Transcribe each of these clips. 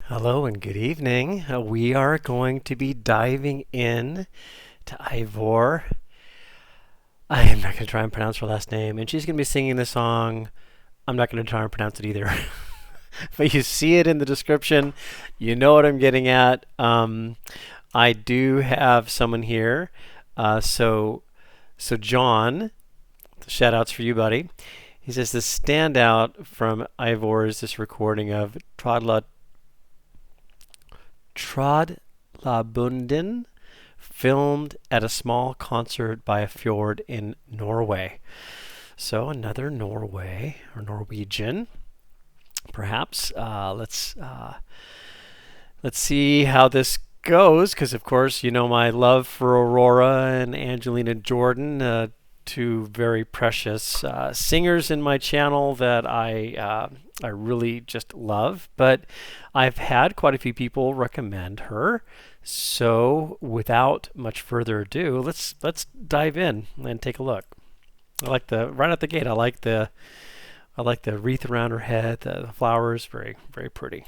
Hello and good evening. We are going to be diving in to Ivor. I am not going to try and pronounce her last name, and she's going to be singing the song. I'm not going to try and pronounce it either. But you see it in the description. You know what I'm getting at. I do have someone here. So John, shout outs for you, buddy. He says the standout from Ivor is this recording of Tròdlabùndin, filmed at a small concert by a fjord in Norway. So another Norway or Norwegian, perhaps. Let's see how this goes, because of course you know my love for Aurora and Angelina Jordan, two very precious singers in my channel that I really just love. But I've had quite a few people recommend her. So without much further ado, let's dive in and take a look. I like the right out the gate. I like the wreath around her head, the flowers, very very pretty.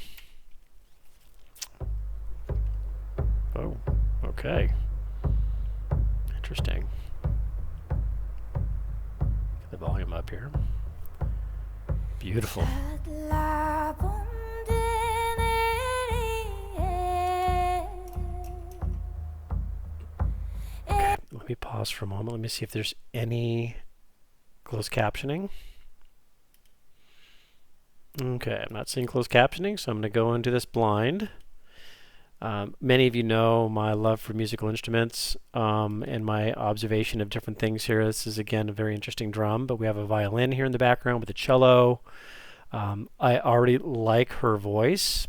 Oh, okay, interesting. Get the volume up here. Beautiful. Okay, let me pause for a moment. Let me see if there's any closed captioning. Okay, I'm not seeing closed captioning, so I'm going to go into this blind. Many of you know my love for musical instruments and my observation of different things here. This is, again, a very interesting drum, but we have a violin here in the background with a cello. I already like her voice,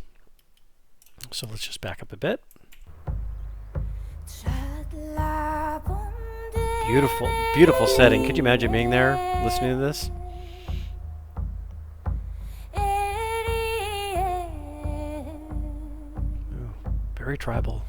so let's just back up a bit. Beautiful, beautiful setting. Could you imagine being there, listening to this? Very tribal.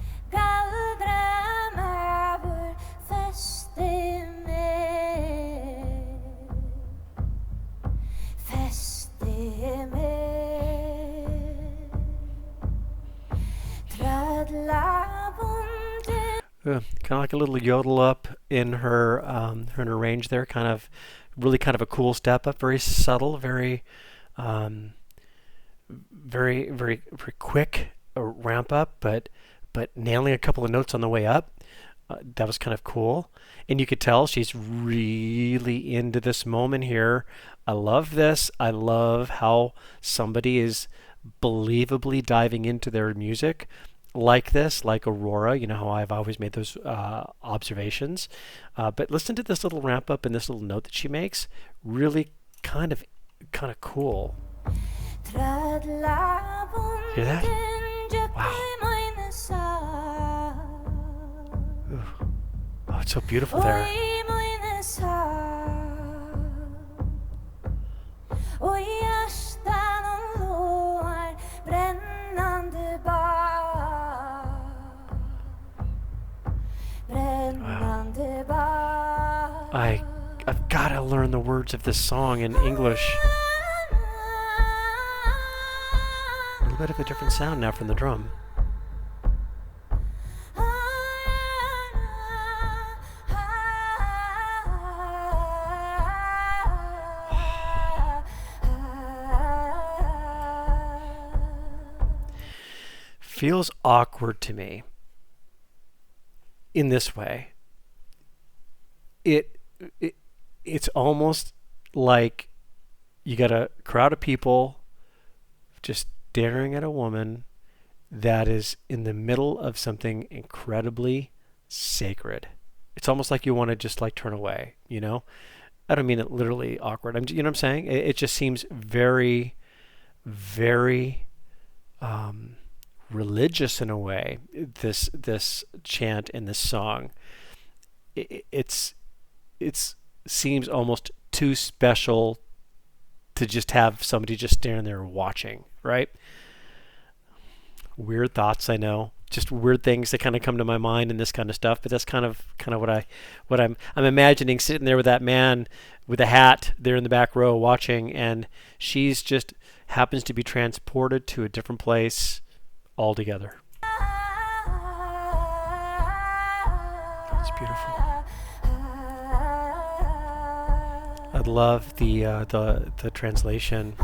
Kind of like a little yodel up in her range there. Really kind of a cool step up. Very subtle. Very, very, very, very quick. A ramp up, but nailing a couple of notes on the way up. That was kind of cool, and you could tell she's really into this moment here. I love this. I love how somebody is believably diving into their music like this, like Aurora. You know how I've always made those observations. But listen to this little ramp up and this little note that she makes. Really kind of cool. Hear that? Wow. Ooh. Oh, it's so beautiful there. Wow. I've got to learn the words of this song in English. A little bit of a different sound now from the drum. Feels awkward to me in this way. It's almost like you got a crowd of people just staring at a woman that is in the middle of something incredibly sacred. It's almost like you want to just like turn away, you know? I don't mean it literally awkward. You know what I'm saying? It just seems very, very religious in a way, this chant in this song. It seems almost too special to just have somebody just standing there watching, right? Weird thoughts, I know. Just weird things that kind of come to my mind and this kind of stuff. But that's kind of what I'm imagining, sitting there with that man with a hat there in the back row watching, and she's just happens to be transported to a different place all together. It's beautiful. I love the translation.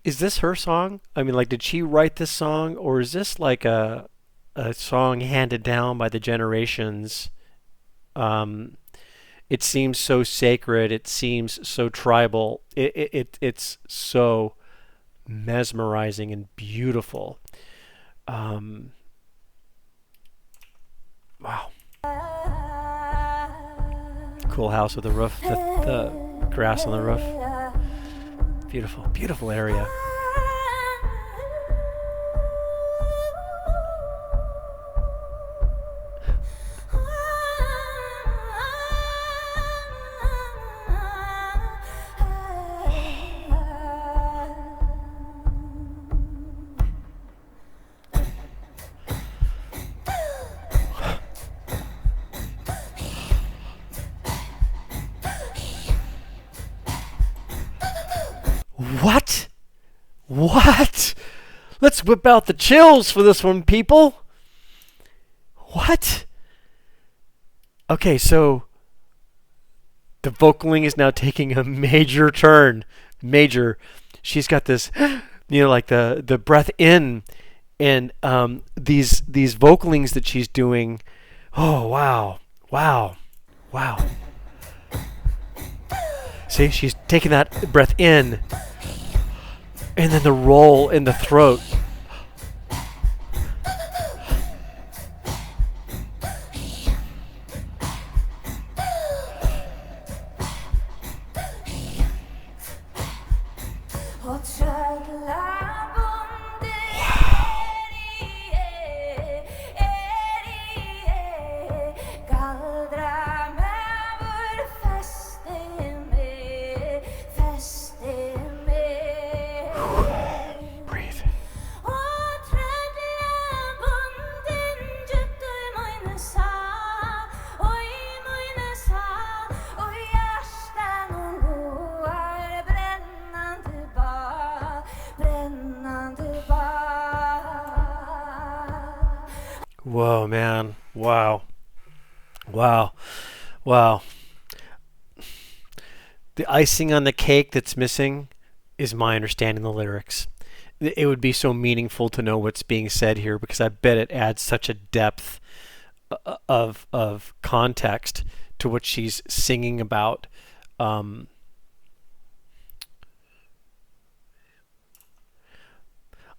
Is this her song? I mean, like, did she write this song, or is this like a song handed down by the generations? Um, it seems so sacred. It seems so tribal. It's so mesmerizing and beautiful. Um, wow. Cool house with the roof, the grass on the roof. Beautiful, beautiful area. What? What? Let's whip out the chills for this one, people. What? Okay, so the vocaling is now taking a major turn. Major. She's got this, like the breath in, and these vocalings that she's doing. Oh, wow. Wow. Wow. See, she's taking that breath in. And then the roll in the throat. Whoa, man. Wow. Wow. Wow. The icing on the cake that's missing is my understanding the lyrics. It would be so meaningful to know what's being said here, because I bet it adds such a depth of context to what she's singing about.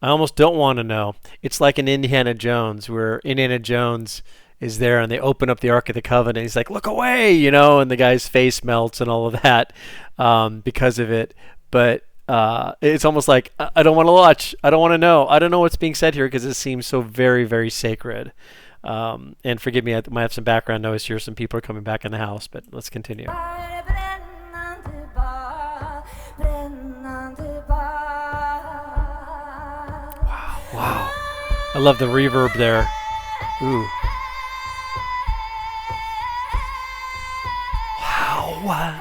I almost don't want to know. It's like in Indiana Jones, where Indiana Jones is there and they open up the Ark of the Covenant. He's like, look away, and the guy's face melts and all of that because of it. But it's almost like, I don't want to watch. I don't want to know. I don't know what's being said here because it seems so very, very sacred. And forgive me, I might have some background noise here. Some people are coming back in the house, but let's continue. Wow. I love the reverb there. Ooh. Wow. Wow.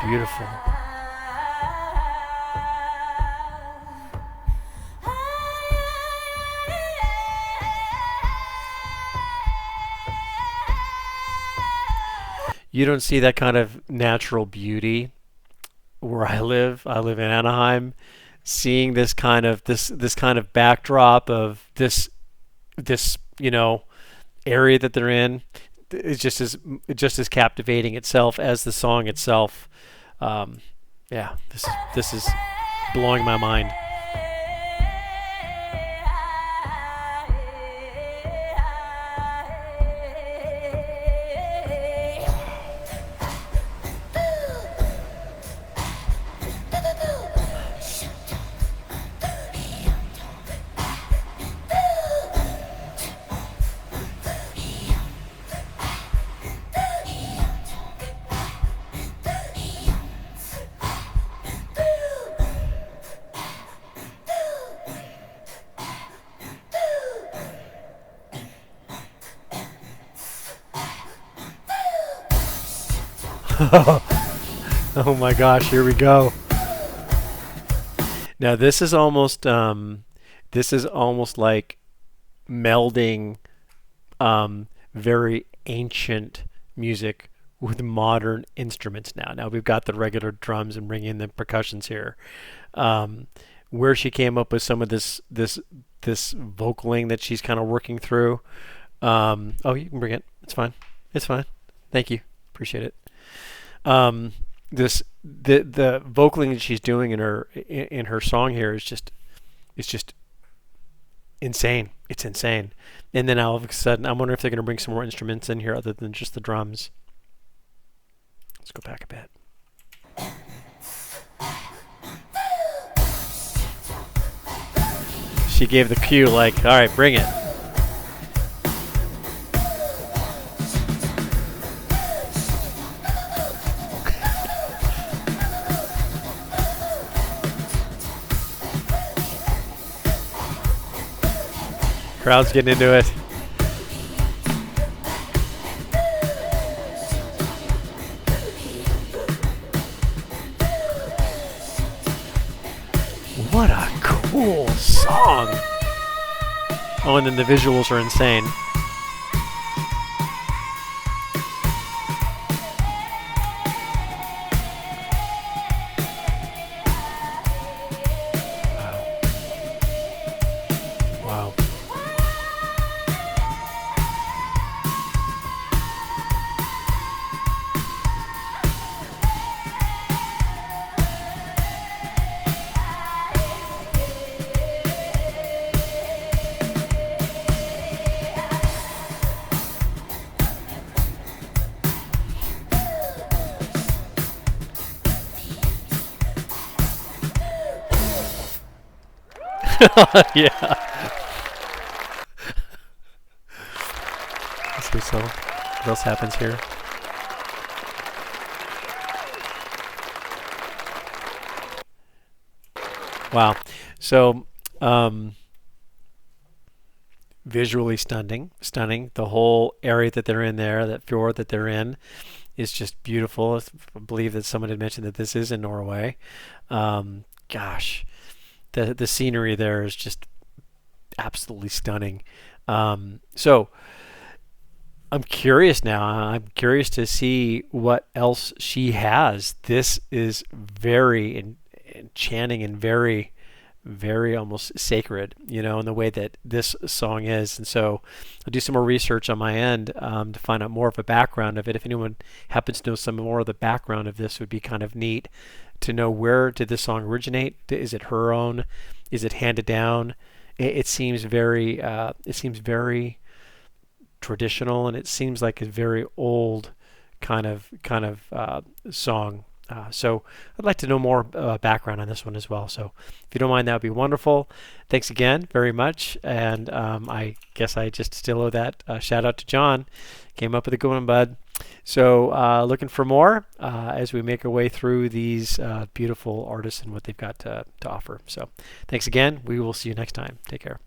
Beautiful. You don't see that kind of natural beauty where I live. I live in Anaheim. Seeing this kind of backdrop of this area that they're in is just as captivating itself as the song itself. Yeah, this is blowing my mind. Oh my gosh, here we go. Now this is almost like melding very ancient music with modern instruments now. Now we've got the regular drums and bringing in the percussions here. Um, where she came up with some of this vocaling that she's kind of working through. Oh, you can bring it. It's fine. It's fine. Thank you. Appreciate it. Um, this the vocaling that she's doing in her song here is just it's just insane. It's insane. And then all of a sudden, I'm wondering if they're going to bring some more instruments in here other than just the drums. Let's go back a bit. She gave the cue like, all right, bring it. Crowd's getting into it. What a cool song. Oh, and then the visuals are insane. Wow. Yeah. Let's see what else happens here. Wow. So, visually stunning, stunning. The whole area that they're in there, that fjord that they're in, is just beautiful. I believe that someone had mentioned that this is in Norway. Gosh, the scenery there is just absolutely stunning. So I'm curious now. I'm curious to see what else she has. This is very enchanting and very, very almost sacred, in the way that this song is. And so I'll do some more research on my end to find out more of a background of it. If anyone happens to know some more of the background of this, would be kind of neat to know, where did this song originate? Is it her own? Is it handed down? It seems very traditional, and it seems like a very old kind of song. So I'd like to know more background on this one as well. So if you don't mind, that would be wonderful. Thanks again very much. And I guess I just still owe that shout out to John. Came up with a good one, bud. So looking for more as we make our way through these beautiful artists and what they've got to offer. So thanks again. We will see you next time. Take care.